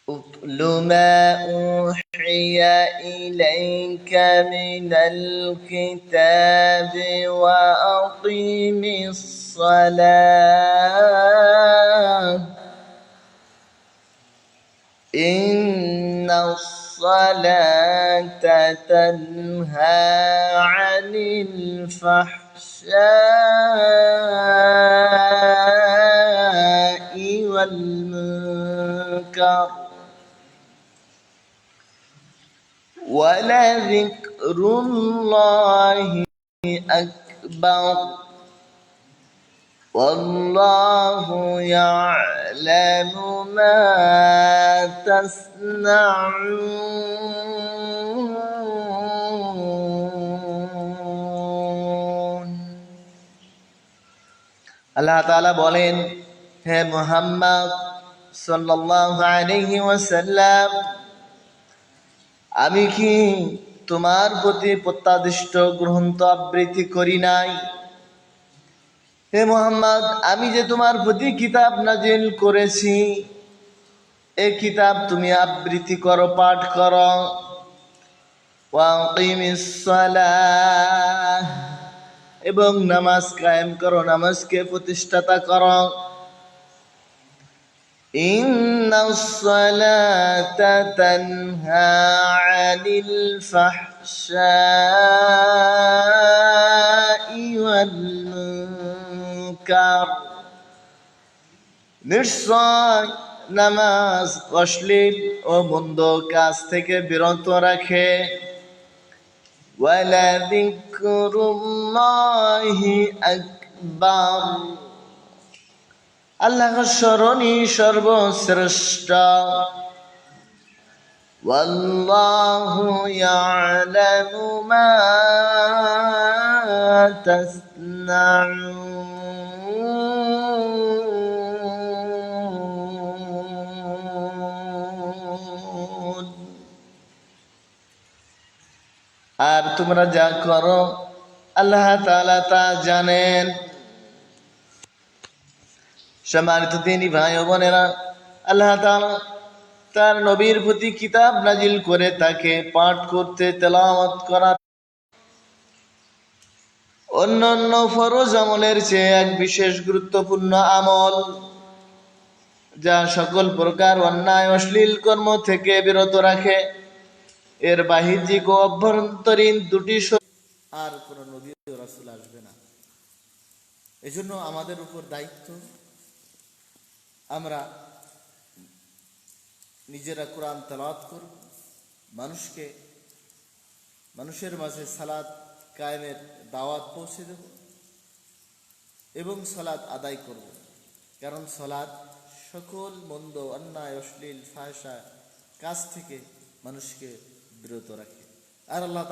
اتل ما أوحي إليك من الكتاب وأقم الصلاة إن الصلاة تنهى عن الفحشاء والمنكر ولذكر الله أكبر والله يعلم ما تصنعون আল্লাহ তাআলা বলেন, হে মুহাম্মদ সাল্লাল্লাহু আলাইহি ওয়াসাল্লাম, আমি কি তোমার প্রতি প্রত্যাদিষ্ট গ্রন্থ আবৃত্তি করি নাই? হে মুহাম্মদ, আমি যে তোমার প্রতি কিতাব নাজিল করেছি, এই কিতাব তুমি আবৃত্তি করো, পাঠ করো। ওয়াকিমিস সালাহ, এবং নামাজ কায়েম করো, নামাজকে প্রতিষ্ঠাতা করো। ইন্নাস সালাতা তানহা আনিল ফাহশাই ওয়াল মুনকার, নিশ্চয় নামাজ অশ্লীল ও মন্দ কাজ থেকে বিরত রাখে। ওয়ালাযিকরুল্লাহি আকবার, আল্লাহর স্মরণই সর্বশ্রেষ্ঠ। ওয়াল্লাহু ইয়ালামু মা তাসনাউন, আর তোমরা যা করো আল্লাহ তাআলা তা জানেন। সম্মানিত দিনী ভাই ও বোনেরা, আল্লাহ তাআলা তার নবীর প্রতি কিতাব নাজিল করে তাকে পাঠ করতে, তেলাওয়াত করা অন্যান্য ফরজ আমলের চেয়ে এক বিশেষ গুরুত্বপূর্ণ আমল, যা সকল প্রকার অন্যায় অশ্লীল কর্ম থেকে বিরত রাখে। এর বাহ্যিক ও অভ্যন্তরীণ দুটি আর কোন নবী ও রাসূল আসবে না। এজন্য আমাদের উপর দায়িত্ব, আমরা নিজেরা কোরআন তেলাওয়াত করব, মানুষের মাঝে সালাত কায়েমের দাওয়াত পৌঁছে দেব এবং সালাত আদায় করব। কারণ সালাত সকল মন্দ, অন্যায়, অশ্লীল, ফাহশা কাজ থেকে মানুষকে বিরত রাখে। আর আল্লাহ